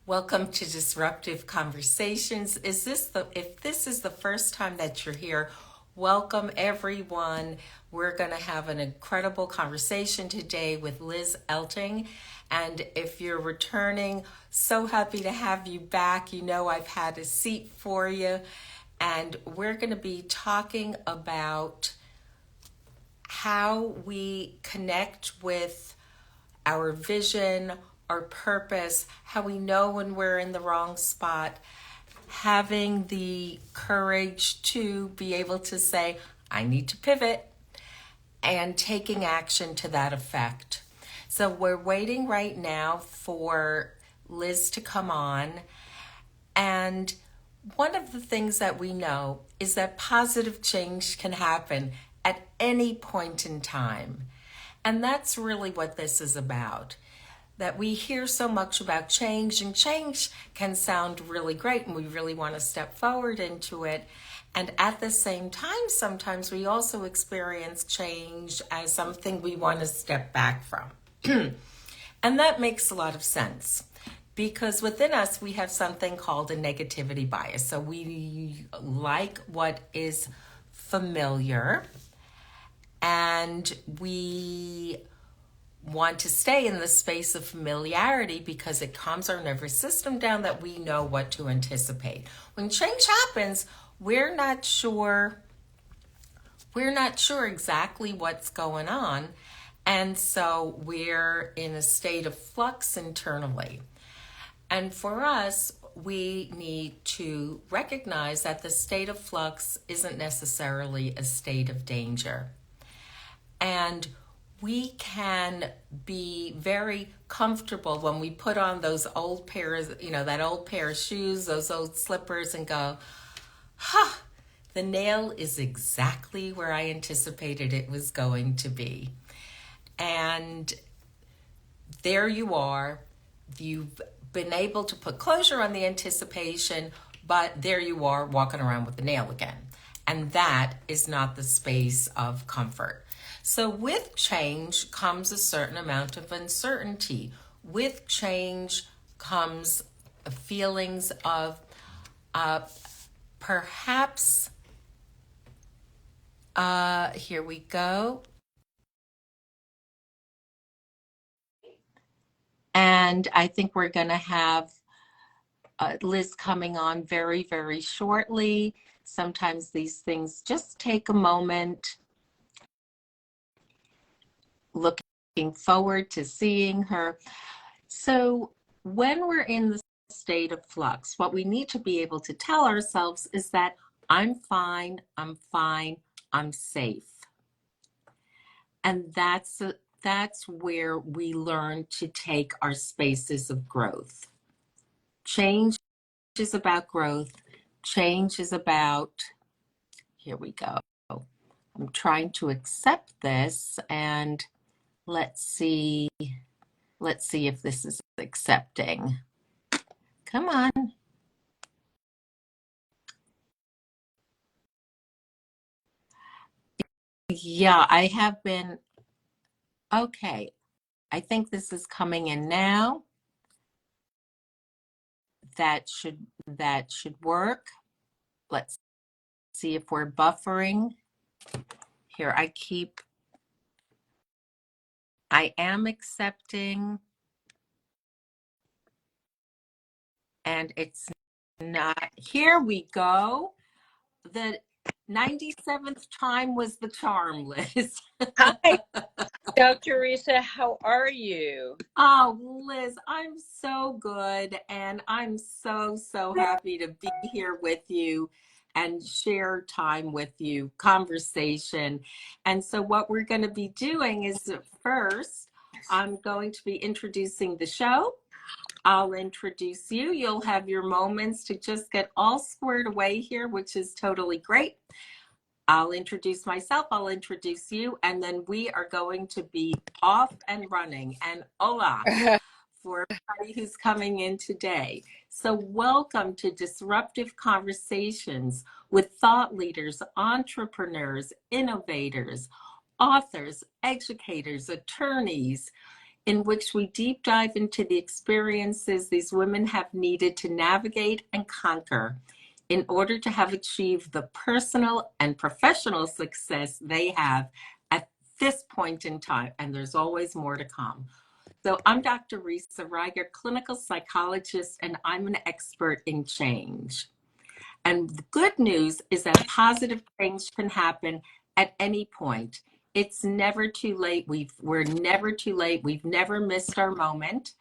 Welcome to Disruptive Conversations. If this is the first time that you're here, welcome everyone. We're going to have an incredible conversation today with Liz Elting. And if you're returning, so happy to have you back. You know I've had a seat for you. And we're going to be talking about how we connect with our vision, our purpose, how we know when we're in the wrong spot, having the courage to be able to say, I need to pivot, and taking action to that effect. So we're waiting right now for Liz to come on. And one of the things that we know is that positive change can happen at any point in time. And that's really what this is about. That we hear so much about change, and change can sound really great and we really want to step forward into it. And at the same time, sometimes we also experience change as something we want to step back from. And that makes a lot of sense because within us, we have something called a negativity bias. So we like what is familiar and we want to stay in the space of familiarity because it calms our nervous system down, that we know what to anticipate. When change happens, we're not sure exactly what's going on, and so we're in a state of flux internally. And for us, we need to recognize that the state of flux isn't necessarily a state of danger. And we can be very comfortable when we put on those old pairs, that old pair of shoes, those old slippers, and go, the nail is exactly where I anticipated it was going to be. And there you are. You've been able to put closure on the anticipation, but there you are walking around with the nail again. And that is not the space of comfort. So with change comes a certain amount of uncertainty. With change comes feelings of perhaps, here we go. And I think we're going to have Liz coming on very, very shortly. Sometimes these things just take a moment. Looking forward to seeing her. So when we're in the state of flux, what we need to be able to tell ourselves is that I'm fine, I'm safe. And that's where we learn to take our spaces of growth. Change is about growth. Change is about, here we go. I'm trying to accept this, and let's see if this is accepting. Come on. Yeah, I have been. Okay. I think this is coming in now. That should work. Let's see if we're buffering. Here, I am accepting, and it's not. Here we go. The 97th time was the charm, Liz. Hi, Dr. Risa, how are you? Oh, Liz, I'm so good, and I'm so happy to be here with you and share time with you, conversation. And so what we're going to be doing is first, I'm going to be introducing the show. I'll introduce you. You'll have your moments to just get all squared away here, which is totally great. I'll introduce myself, I'll introduce you, and then we are going to be off and running. And hola for everybody who's coming in today. So welcome to Disruptive Conversations with thought leaders, entrepreneurs, innovators, authors, educators, attorneys, in which we deep dive into the experiences these women have needed to navigate and conquer in order to have achieved the personal and professional success they have at this point in time. And there's always more to come. So I'm Dr. Risa Reiger, clinical psychologist, and I'm an expert in change. And the good news is that positive change can happen at any point. It's never too late. We're never too late. We've never missed our moment.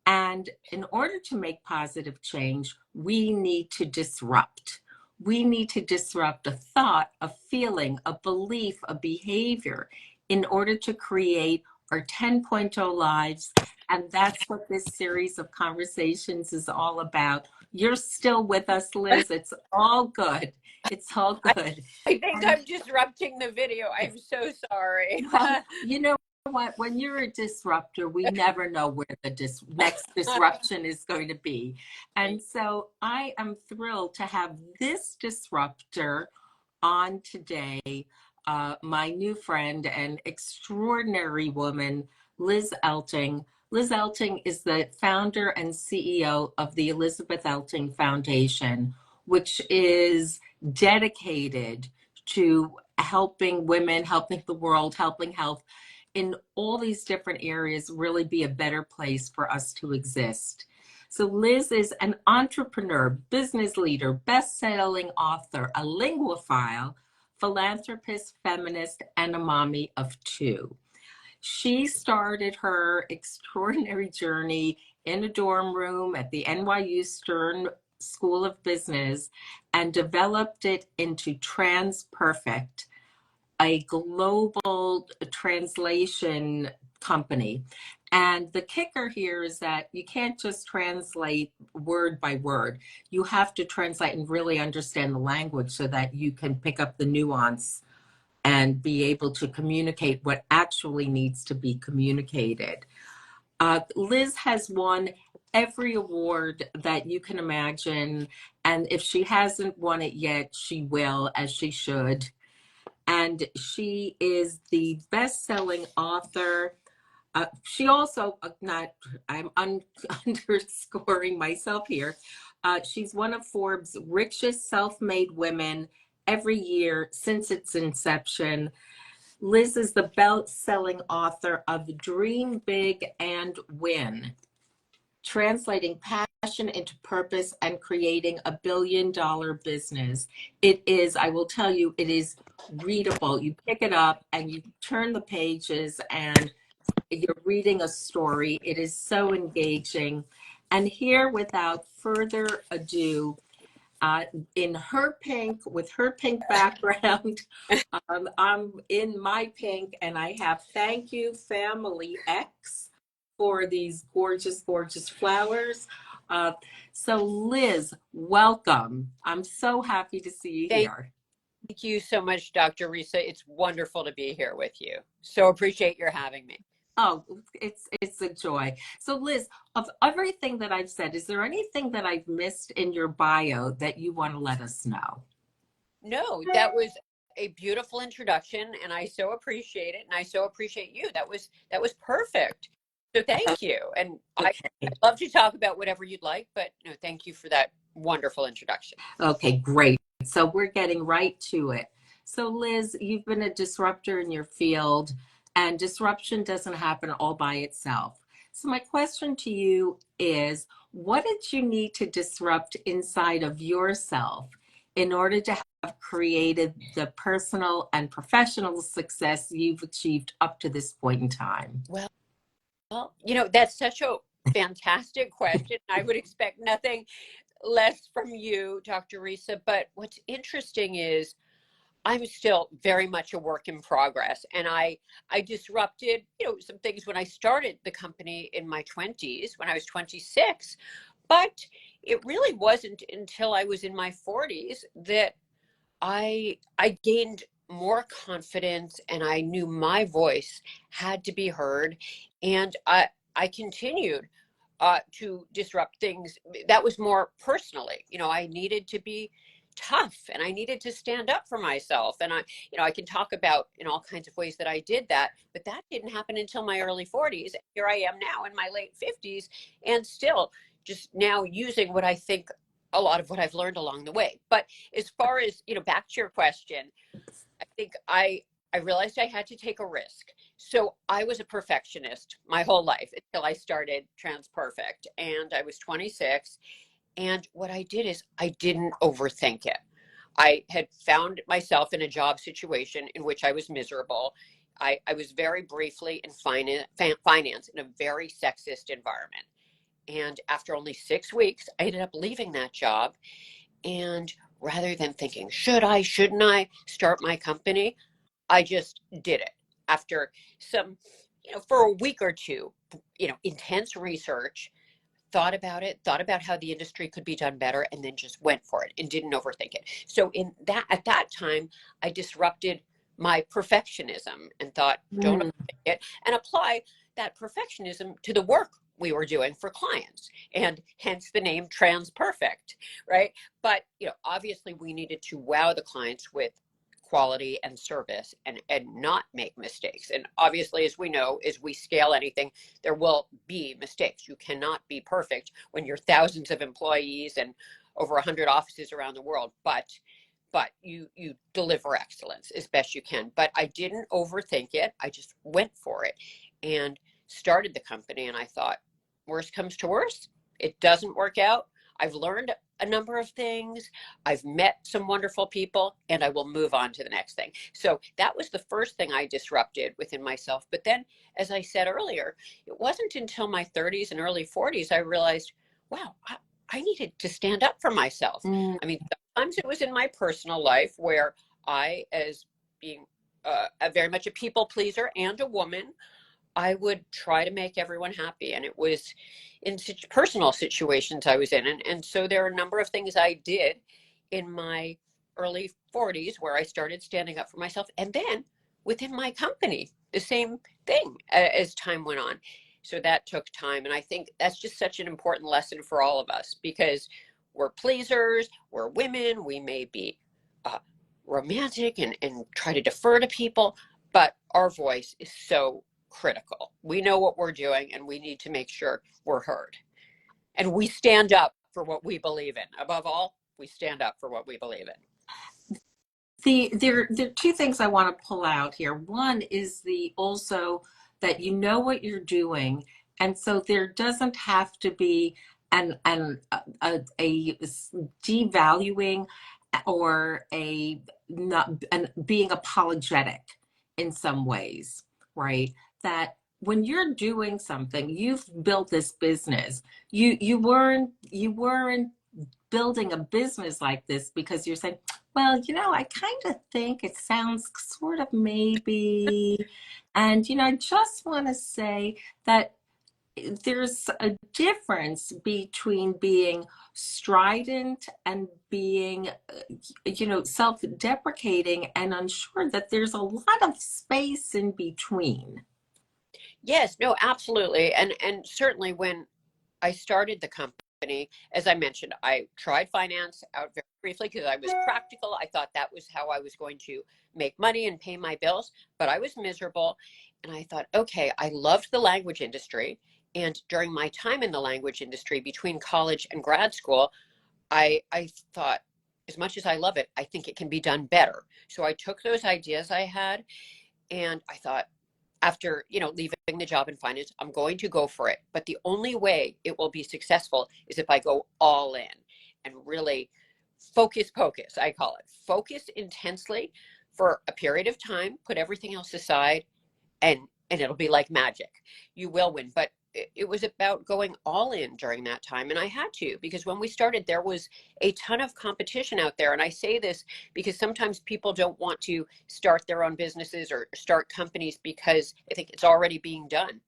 And in order to make positive change, we need to disrupt. We need to disrupt a thought, a feeling, a belief, a behavior in order to create our 10.0 lives. And that's what this series of conversations is all about. You're still with us, Liz. It's all good. It's all I, good. I think I'm disrupting the video. I'm so sorry. Well, you know what? When you're a disruptor, we never know where the next disruption is going to be. And so I am thrilled to have this disruptor on today, my new friend and extraordinary woman, Liz Elting. Liz Elting is the founder and CEO of the Elizabeth Elting Foundation, which is dedicated to helping women, helping the world, helping health in all these different areas really be a better place for us to exist. So Liz is an entrepreneur, business leader, best-selling author, a linguophile, philanthropist, feminist, and a mommy of two. She started her extraordinary journey in a dorm room at the NYU Stern School of Business and developed it into TransPerfect, a global translation company. And the kicker here is that you can't just translate word by word. You have to translate and really understand the language so that you can pick up the nuance and be able to communicate what actually needs to be communicated. Liz has won every award that you can imagine. And if she hasn't won it yet, she will, as she should. And she is the best-selling author. She also, I'm underscoring myself here. She's one of Forbes' richest self-made women every year since its inception. Liz is the best-selling author of Dream Big and Win, translating passion into purpose and creating a billion-dollar business. It is, I will tell you, it is readable. You pick it up and you turn the pages and you're reading a story. It is so engaging. And here, without further ado, in her pink, with her pink background, I'm in my pink, and I have Thank You Family X for these gorgeous, gorgeous flowers. Uh, so Liz, welcome. I'm so happy to see you Thank here. you so much, Dr. Risa. It's wonderful to be here with you. So appreciate your having me. Oh, it's a joy. So Liz, of everything that I've said, is there anything that I've missed in your bio that you want to let us know? No, that was a beautiful introduction, and I so appreciate it, and I so appreciate you. That was perfect. So thank you. And I'd Okay. love to talk about whatever you'd like, but no, thank you for that wonderful introduction. Okay, great. So we're getting right to it. So Liz, you've been a disruptor in your field, and disruption doesn't happen all by itself. So my question to you is, what did you need to disrupt inside of yourself in order to have created the personal and professional success you've achieved up to this point in time? Well, that's such a fantastic question. I would expect nothing less from you, Dr. Risa. But what's interesting is I'm still very much a work in progress. And I disrupted, some things when I started the company in my 20s, when I was 26. But it really wasn't until I was in my 40s that I gained more confidence, and I knew my voice had to be heard. And I continued to disrupt things. That was more personally. I needed to be tough, and I needed to stand up for myself. And I can talk about in all kinds of ways that I did that, but that didn't happen until my early 40s. Here I am now in my late 50s, and still just now using what I think a lot of what I've learned along the way. But as far as, back to your question, I think I realized I had to take a risk. So I was a perfectionist my whole life until I started Trans Perfect, and I was 26. And what I did is I didn't overthink it. I had found myself in a job situation in which I was miserable. I was very briefly in finance in a very sexist environment. And after only 6 weeks, I ended up leaving that job. And rather than thinking, shouldn't I start my company? I just did it after some, for a week or two, intense research, thought about it, thought about how the industry could be done better, and then just went for it and didn't overthink it. So at that time, I disrupted my perfectionism and thought, don't overthink it, and apply that perfectionism to the work we were doing for clients, and hence the name Trans Perfect, right? But obviously we needed to wow the clients with quality and service, and not make mistakes. And obviously, as we know, as we scale anything, there will be mistakes. You cannot be perfect when you're thousands of employees and over 100 offices around the world, but you deliver excellence as best you can. But I didn't overthink it. I just went for it and started the company. And I thought, worst comes to worst, it doesn't work out, I've learned a number of things, I've met some wonderful people, and I will move on to the next thing. So that was the first thing I disrupted within myself. But then, as I said earlier, it wasn't until my 30s and early 40s I realized, wow, I needed to stand up for myself. I mean, sometimes it was in my personal life where I, as being a very much a people pleaser and a woman, I would try to make everyone happy. And it was in such personal situations I was in. And so there are a number of things I did in my early 40s where I started standing up for myself. And then within my company, the same thing as time went on. So that took time. And I think that's just such an important lesson for all of us, because we're pleasers, we're women, we may be romantic and try to defer to people, but our voice is so critical. We know what we're doing, and we need to make sure we're heard. And we stand up for what we believe in. Above all, we stand up for what we believe in. There are two things I want to pull out here. One is also that you know what you're doing, and so there doesn't have to be a devaluing or being apologetic in some ways, right? That when you're doing something, you've built this business. You weren't building a business like this because you're saying, well, I kind of think it sounds sort of maybe, and I just want to say that there's a difference between being strident and being, self-deprecating and unsure, that there's a lot of space in between. Yes, no, absolutely. And certainly when I started the company, as I mentioned, I tried finance out very briefly because I was practical. I thought that was how I was going to make money and pay my bills, but I was miserable. And I thought, okay, I loved the language industry. And during my time in the language industry between college and grad school, I thought, as much as I love it, I think it can be done better. So I took those ideas I had, and I thought, after leaving the job in finance, I'm going to go for it. But the only way it will be successful is if I go all in and really focus, I call it. Focus intensely for a period of time, put everything else aside, and it'll be like magic. You will win. But it was about going all in during that time. And I had to, because when we started, there was a ton of competition out there. And I say this because sometimes people don't want to start their own businesses or start companies because they think it's already being done.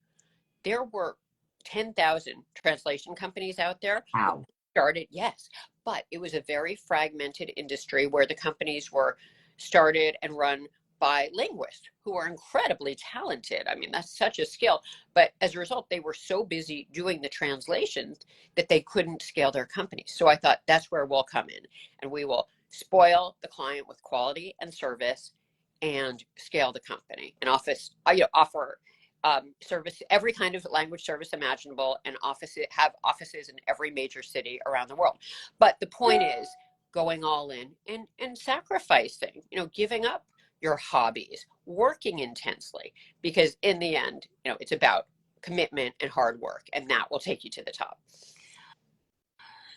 There were 10,000 translation companies out there. Wow. Started, yes, but it was a very fragmented industry where the companies were started and run by linguists who are incredibly talented. I mean, that's such a skill. But as a result, they were so busy doing the translations that they couldn't scale their companies. So I thought that's where we'll come in, and we will spoil the client with quality and service, and scale the company. And offer service, every kind of language service imaginable, and have offices in every major city around the world. But the point is going all in and sacrificing, giving up your hobbies, working intensely, because in the end, it's about commitment and hard work, and that will take you to the top.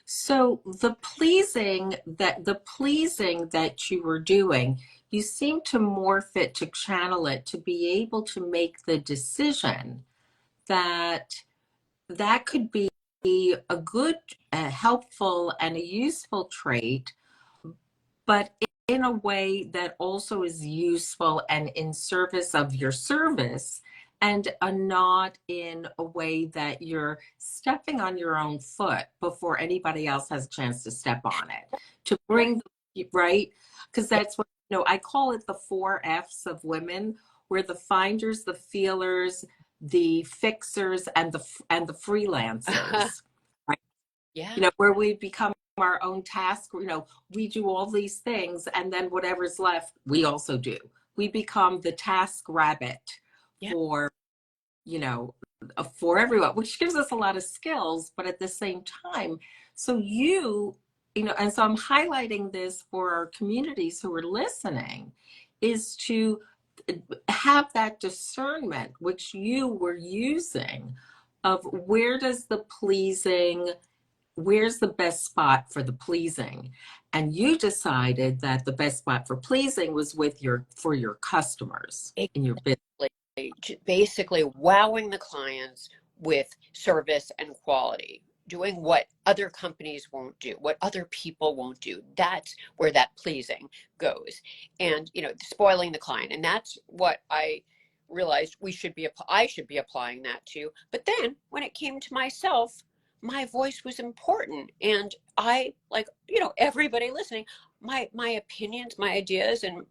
So the pleasing that you were doing, you seem to morph it, to channel it, to be able to make the decision that that could be a good, helpful, and a useful trait, but in a way that also is useful and in service of your service, and not in a way that you're stepping on your own foot before anybody else has a chance to step on it. To bring, right? Because that's what, I call it the 4 F's of women. We're the finders, the feelers, the fixers, and the freelancers. Right? Yeah. Where we become our own task, we do all these things, and then whatever's left, we also do. We become the task rabbit Yeah. for, you know, for everyone, which gives us a lot of skills, but at the same time, so and so I'm highlighting this for our communities who are listening, is to have that discernment, which you were using, of where's the best spot for the pleasing. And you decided that the best spot for pleasing was for your customers in your business. Basically wowing the clients with service and quality, doing what other companies won't do, what other people won't do. That's where that pleasing goes. And, spoiling the client. And that's what I realized I should be applying that to. But then when it came to myself, my voice was important. And I, like, everybody listening, my opinions, my ideas, and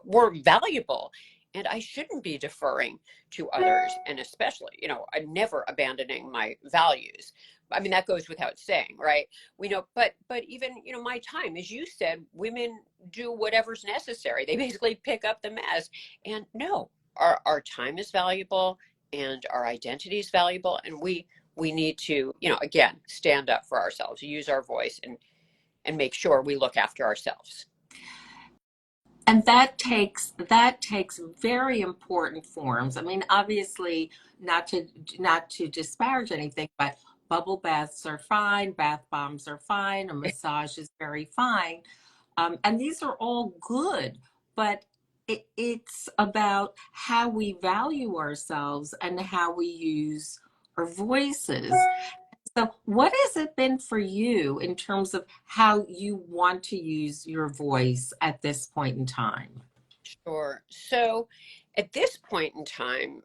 were valuable. And I shouldn't be deferring to others, and especially, I'm never abandoning my values. I mean, that goes without saying, right? We know, but even, my time, as you said, women do whatever's necessary. They basically pick up the mess. And no, our time is valuable, and our identity is valuable, and we need to, again, stand up for ourselves, use our voice, and make sure we look after ourselves. And that takes very important forms. I mean, obviously, not to disparage anything, but bubble baths are fine, bath bombs are fine, a massage is very fine, and these are all good. But it's about how we value ourselves and how we use our voices. So, what has it been for you in terms of how you want to use your voice at this point in time? Sure. So at this point in time,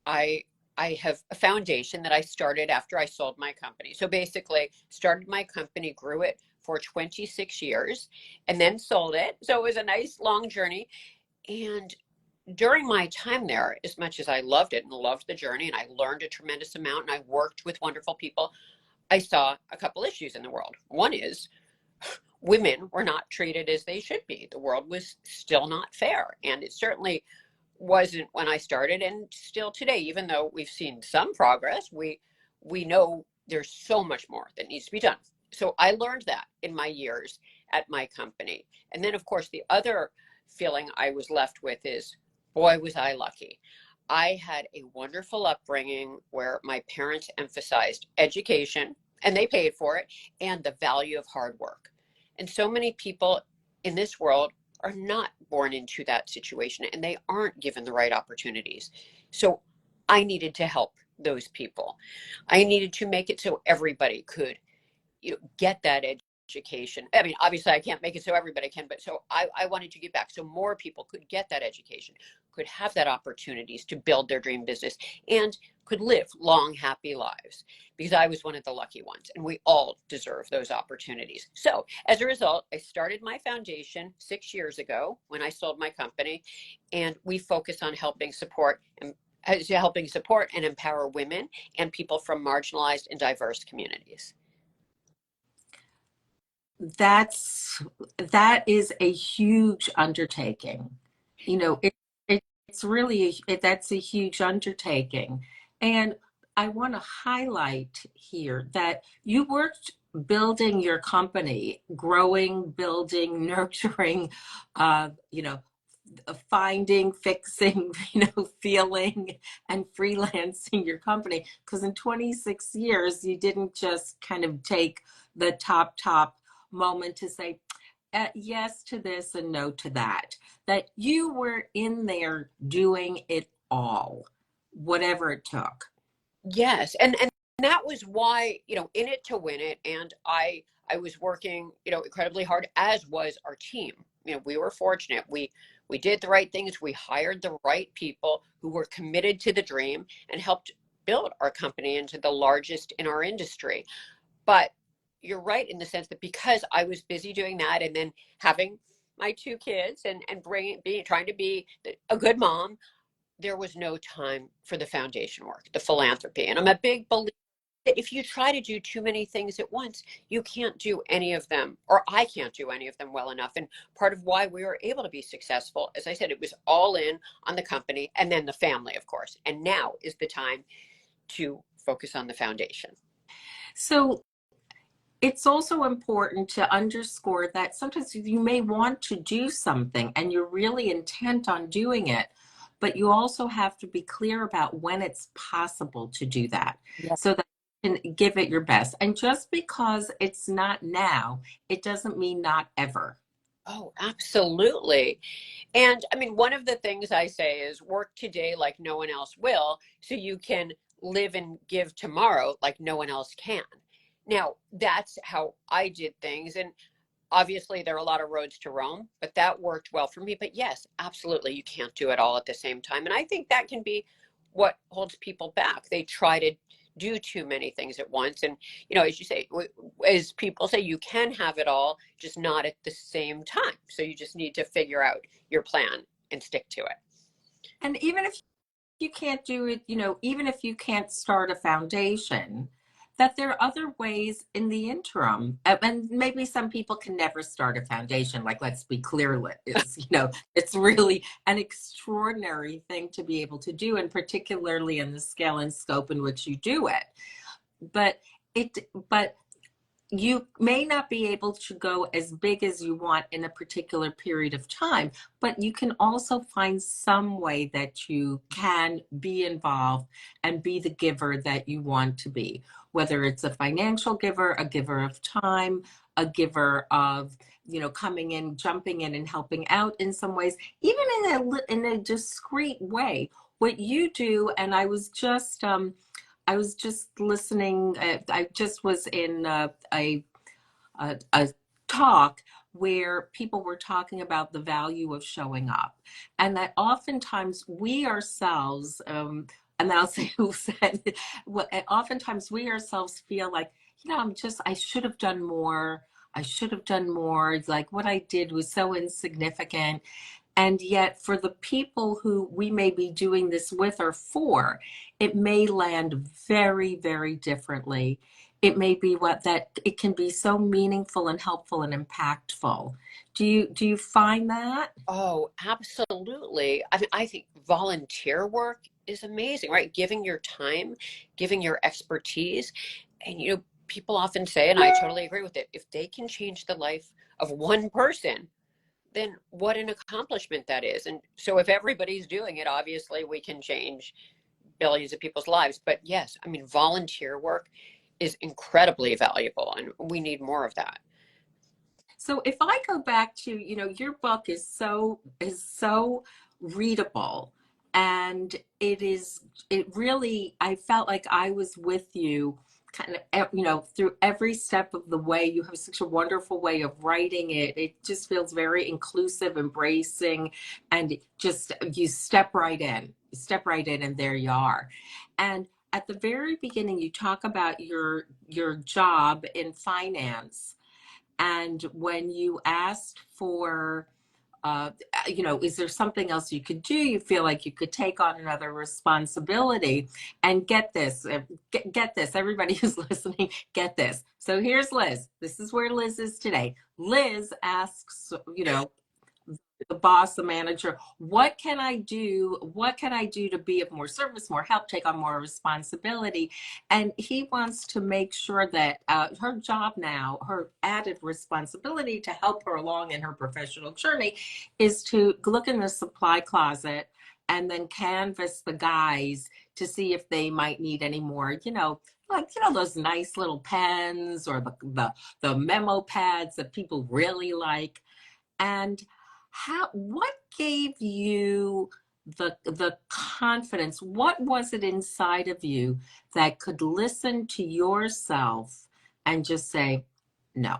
I I have a foundation that I started after I sold my company. So basically, started my company, grew it for 26 years, and then sold it. So it was a nice long journey. And during my time there, as much as I loved it and loved the journey, and I learned a tremendous amount, and I worked with wonderful people, I saw a couple issues in the world. One is women were not treated as they should be. The world was still not fair. And it certainly wasn't when I started, and still today, even though we've seen some progress, we know there's so much more that needs to be done. So I learned that in my years at my company. And then of course the other feeling I was left with is, boy, was I lucky. I had a wonderful upbringing where my parents emphasized education, and they paid for it, and the value of hard work. And so many people in this world are not born into that situation, and they aren't given the right opportunities. So I needed to help those people. I needed to make it so everybody could get that education. I mean, obviously I can't make it so everybody can, but so I wanted to give back so more people could get that education, could have that opportunities to build their dream business, and could live long, happy lives, because I was one of the lucky ones, and we all deserve those opportunities. So as a result, I started my foundation 6 years ago when I sold my company, and we focus on helping support and empower women and people from marginalized and diverse communities. that's that is a huge undertaking. You know, it's really that's a huge undertaking. And I want to highlight here that you worked building your company, growing, building, nurturing, you know, finding, fixing, feeling and freelancing your company. Because in 26 years, you didn't just kind of take the top moment to say yes to this and no to that. That you were in there doing it all, whatever it took. Yes, and that was why, in it to win it, and I was working, incredibly hard, as was our team. We were fortunate. We did the right things. We hired the right people who were committed to the dream and helped build our company into the largest in our industry. But you're right in the sense that because I was busy doing that and then having my two kids and trying to be a good mom, there was no time for the foundation work, the philanthropy. And I'm a big believer that if you try to do too many things at once, you can't do any of them, or I can't do any of them well enough. And part of why we were able to be successful, as I said, it was all in on the company and then the family, of course. And now is the time to focus on the foundation. So it's also important to underscore that sometimes you may want to do something and you're really intent on doing it, but you also have to be clear about when it's possible to do that Yeah. so that you can give it your best. And just because it's not now, it doesn't mean not ever. Oh, absolutely. And I mean, one of the things I say is work today like no one else will, so you can live and give tomorrow like no one else can. Now, that's how I did things. And obviously, there are a lot of roads to Rome, but that worked well for me. But yes, absolutely, you can't do it all at the same time. And I think that can be what holds people back. They try to do too many things at once. And, as you say, as people say, you can have it all, just not at the same time. So you just need to figure out your plan and stick to it. And even if you can't do it, even if you can't start a foundation, that there are other ways in the interim. And maybe some people can never start a foundation. Like, let's be clear, it's really an extraordinary thing to be able to do, and particularly in the scale and scope in which you do it. But but you may not be able to go as big as you want in a particular period of time, but you can also find some way that you can be involved and be the giver that you want to be, whether it's a financial giver, a giver of time, a giver of, coming in, jumping in and helping out in some ways, even in a discreet way. What you do, and I was just listening. I just was in a talk where people were talking about the value of showing up, and that oftentimes we ourselves, and I'll say who said, well, oftentimes we ourselves feel like, I should have done more. I should have done more. Like what I did was so insignificant. And yet, for the people who we may be doing this with or for, it may land very, very differently. It may be it can be so meaningful and helpful and impactful. Do you find that? Oh, absolutely. I mean, I think volunteer work is amazing, right? Giving your time, giving your expertise. And, people often say, and I totally agree with it, if they can change the life of one person, then what an accomplishment that is. And so if everybody's doing it, obviously we can change billions of people's lives. But yes, I mean, volunteer work is incredibly valuable, and we need more of that. So if I go back to, your book is so readable, and it really, I felt like I was with you kind of, through every step of the way. You have such a wonderful way of writing it. It just feels very inclusive, embracing, and just you step right in, and there you are. And at the very beginning, you talk about your job in finance, and when you asked for is there something else you could do? You feel like you could take on another responsibility. And get this, get this, everybody who's listening, get this. So here's Liz. This is where Liz is today. Liz asks, the boss, the manager, what can I do? What can I do to be of more service, more help, take on more responsibility? And he wants to make sure that her job now, her added responsibility to help her along in her professional journey is to look in the supply closet and then canvas the guys to see if they might need any more, those nice little pens or the memo pads that people really like. And what gave you the confidence? What was it inside of you that could listen to yourself and just say, no,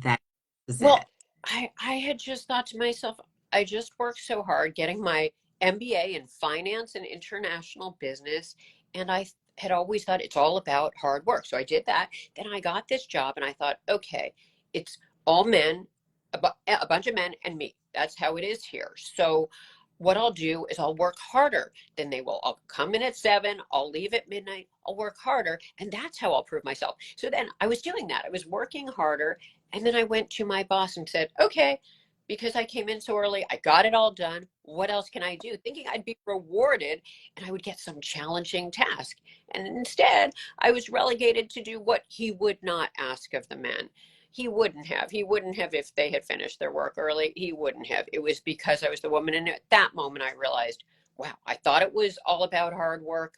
that is Well, it? I had just thought to myself, I just worked so hard getting my MBA in finance and international business. And I had always thought it's all about hard work. So I did that. Then I got this job and I thought, okay, it's all men, a bunch of men and me. That's how it is here. So what I'll do is I'll work harder than they will. I'll come in at 7, I'll leave at midnight, I'll work harder, and that's how I'll prove myself. So then I was doing that. I was working harder. And then I went to my boss and said, okay, because I came in so early, I got it all done. What else can I do? Thinking I'd be rewarded and I would get some challenging task. And instead, I was relegated to do what he would not ask of the men. He wouldn't have. He wouldn't have if they had finished their work early. He wouldn't have. It was because I was the woman. And at that moment, I realized, wow, I thought it was all about hard work,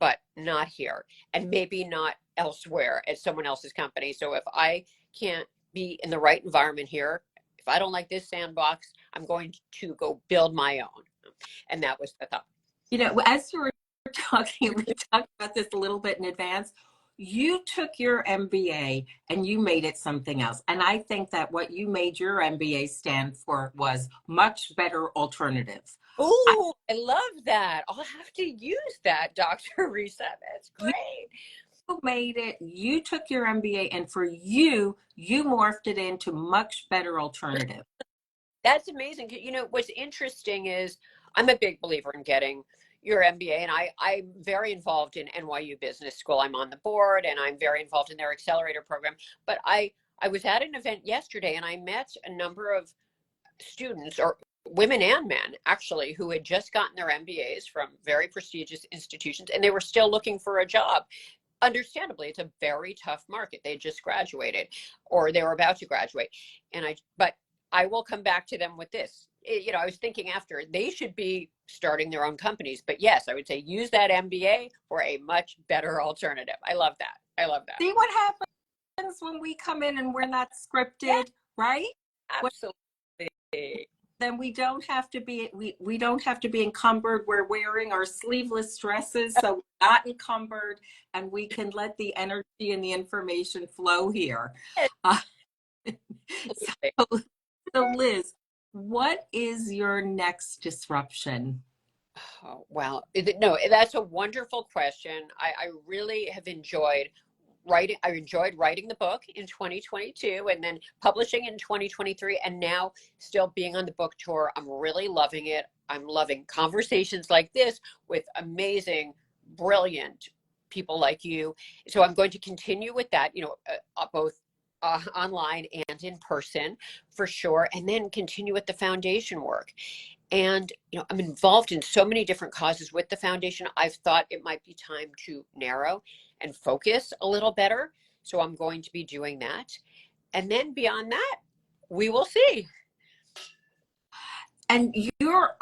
but not here. And maybe not elsewhere at someone else's company. So if I can't be in the right environment here, if I don't like this sandbox, I'm going to go build my own. And that was the thought. As you were talking, we talked about this a little bit in advance. You took your MBA and you made it something else. And I think that what you made your MBA stand for was much better alternative. Oh, I love that. I'll have to use that, Dr. Risa. That's You great. made it, you took your MBA, and for you morphed it into much better alternative. That's amazing. What's interesting is I'm a big believer in getting your MBA, and I'm very involved in NYU Business School. I'm on the board, and I'm very involved in their accelerator program. But I was at an event yesterday, and I met a number of students, or women and men actually, who had just gotten their MBAs from very prestigious institutions, and they were still looking for a job. Understandably, it's a very tough market. They just graduated or they were about to graduate. But I will come back to them with this. I was thinking after they should be starting their own companies, but yes, I would say use that MBA for a much better alternative. I love that. I love that. See what happens when we come in and we're not scripted, Yeah, right? absolutely. Then we don't have to be we don't have to be encumbered. We're wearing our sleeveless dresses, so we're not encumbered, and we can let the energy and the information flow here. Uh, so, so Liz, what is your next disruption? Oh, wow. No, that's a wonderful question. I really have enjoyed writing. I enjoyed writing the book in 2022 and then publishing in 2023, and now still being on the book tour. I'm really loving it. I'm loving conversations like this with amazing, brilliant people like you. So I'm going to continue with that, both online and in person for sure, and then continue with the foundation work. And I'm involved in so many different causes with the foundation. I've thought it might be time to narrow and focus a little better. So I'm going to be doing that. And then beyond that, we will see. And your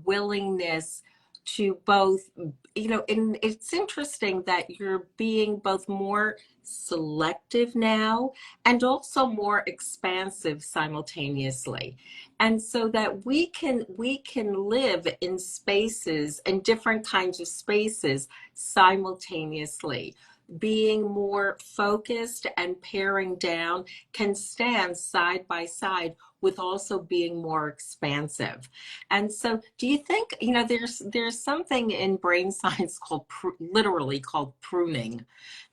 willingness to both, and it's interesting that you're being both more selective now and also more expansive simultaneously. And so that we can live in spaces and different kinds of spaces simultaneously. Being more focused and paring down can stand side by side with also being more expansive. And so do you think, there's something in brain science called literally called pruning,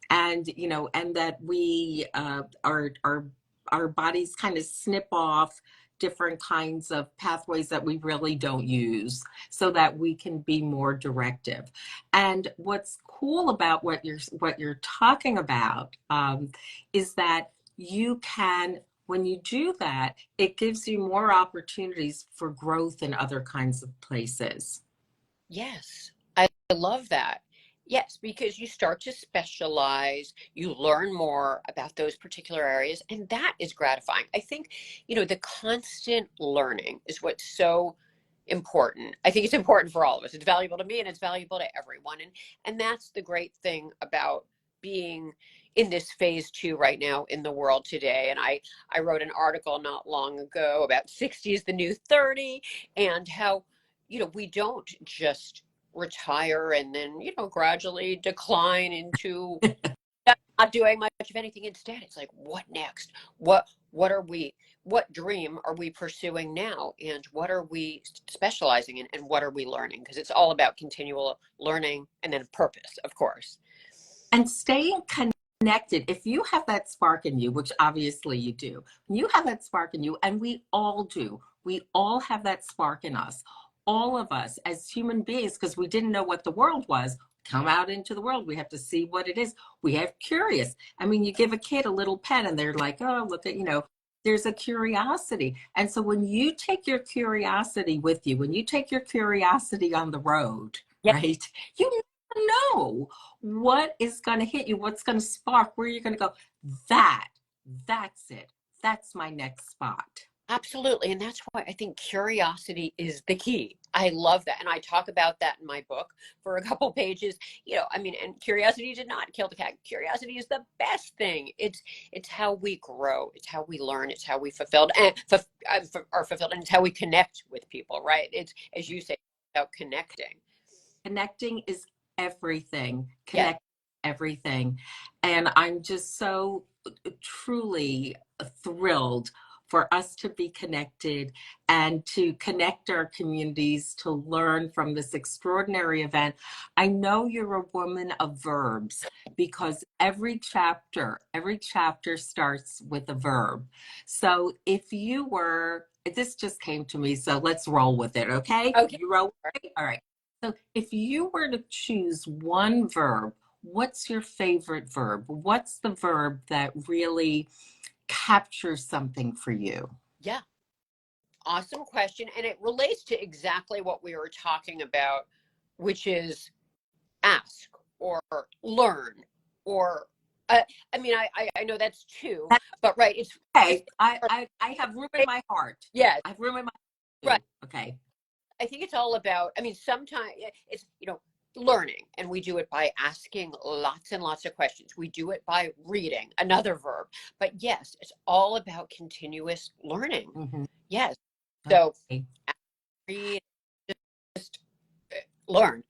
and and that we are our bodies kind of snip off different kinds of pathways that we really don't use so that we can be more directive. And what's cool about what you're talking about is that you can, when you do that, it gives you more opportunities for growth in other kinds of places. Yes, I love that. Yes, because you start to specialize, you learn more about those particular areas, and that is gratifying. I think, the constant learning is what's so important. I think it's important for all of us. It's valuable to me and it's valuable to everyone. And that's the great thing about being in this phase two right now in the world today. And I wrote an article not long ago about 60 is the new 30 and how we don't just retire and then, gradually decline into not doing much of anything. Instead, it's like, what next? What dream are we pursuing now? And what are we specializing in? And what are we learning? Because it's all about continual learning and then purpose, of course. And staying connected. If you have that spark in you, which obviously you do, you have that spark in you, and we all do. We all have that spark in us. All of us as human beings, because we didn't know what the world was, come out into the world. We have to see what it is. We have curious. I mean, you give a kid a little pen and they're like, oh, look at, there's a curiosity. And so when you take your curiosity with you, when you take your curiosity on the road, Yeah. right, you never know what is going to hit you, what's going to spark, where you're going to go. That's it. That's my next spot. Absolutely. And that's why I think curiosity is the key. I love that. And I talk about that in my book for a couple pages. And curiosity did not kill the cat. Curiosity is the best thing. It's how we grow. It's how we learn. It's how we are fulfilled. And it's how we connect with people, right? It's, as you say, about connecting. Connecting is everything. Yes. Connect everything. And I'm just so truly thrilled for us to be connected and to connect our communities to learn from this extraordinary event. I know you're a woman of verbs because every chapter starts with a verb. So if you were, this just came to me, so let's roll with it, okay? Okay. You roll with it? All right. So if you were to choose one verb, what's your favorite verb? What's the verb that really captures something for you? Yeah. Awesome question. And it relates to exactly what we were talking about, which is ask or learn or I know that's two, but right. It's okay. I have room in my heart. Yes. I have room in my heart. Right. Okay. I think it's all about, sometimes it's, learning, and we do it by asking lots and lots of questions. We do it by reading, another verb. But yes, it's all about continuous learning. Mm-hmm. Yes. So okay. Read, just learn.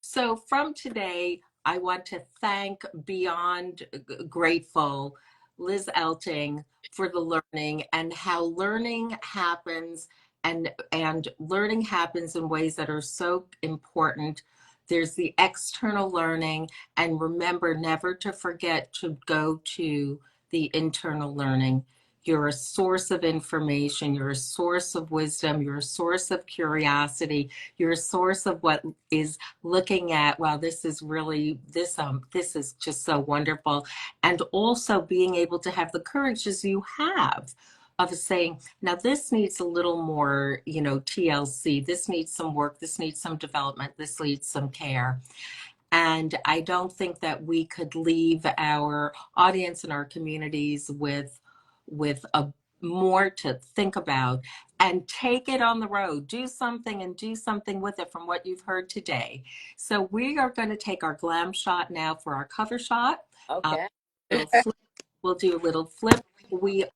So from today, I want to thank Beyond Grateful Liz Elting for the learning and how learning happens and learning happens in ways that are so important. There's the external learning, and remember never to forget to go to the internal learning. You're a source of information, you're a source of wisdom, you're a source of curiosity, you're a source of what is looking at, wow, this is really, this is just so wonderful. And also being able to have the courage as you have of saying, now this needs a little more, TLC, this needs some work, this needs some development, this needs some care. And I don't think that we could leave our audience and our communities with a more to think about, and take it on the road. Do something and do something with it from what you've heard today. So we are going to take our glam shot now for our cover shot. Okay. We'll do a little flip. We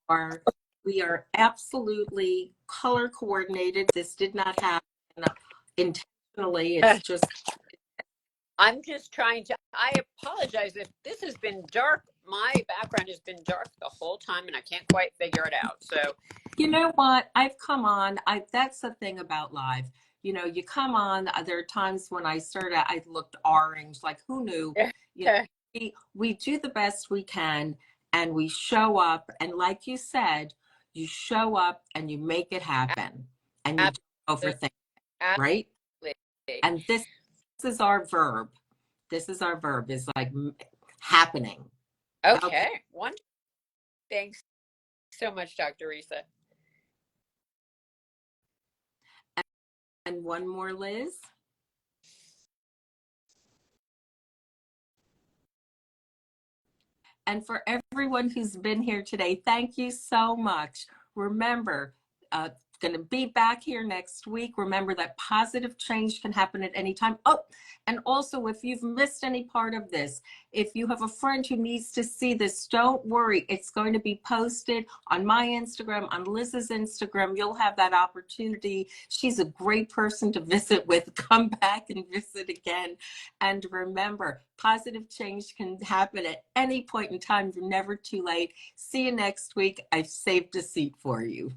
are absolutely color coordinated. This did not happen intentionally. It's just I'm just trying to, I apologize if this has been dark. My background has been dark the whole time and I can't quite figure it out. So, you know what? I've come on. That's the thing about live. You come on. There are times when I started, I looked orange, like who knew? yeah. We do the best we can. and we show up. And like you said, you show up and you make it happen, and you don't Absolutely. overthink, right? And this is our verb. This is our verb, is like happening. Okay. Wonderful. Thanks so much, Dr. Risa. And one more, Liz. And for everyone who's been here today, thank you so much. Remember, going to be back here next week. Remember that positive change can happen at any time. Oh, and also, if you've missed any part of this, if you have a friend who needs to see this, don't worry. It's going to be posted on my Instagram, on Liz's Instagram. You'll have that opportunity. She's a great person to visit with. Come back and visit again. And remember, positive change can happen at any point in time. You're never too late. See you next week. I've saved a seat for you.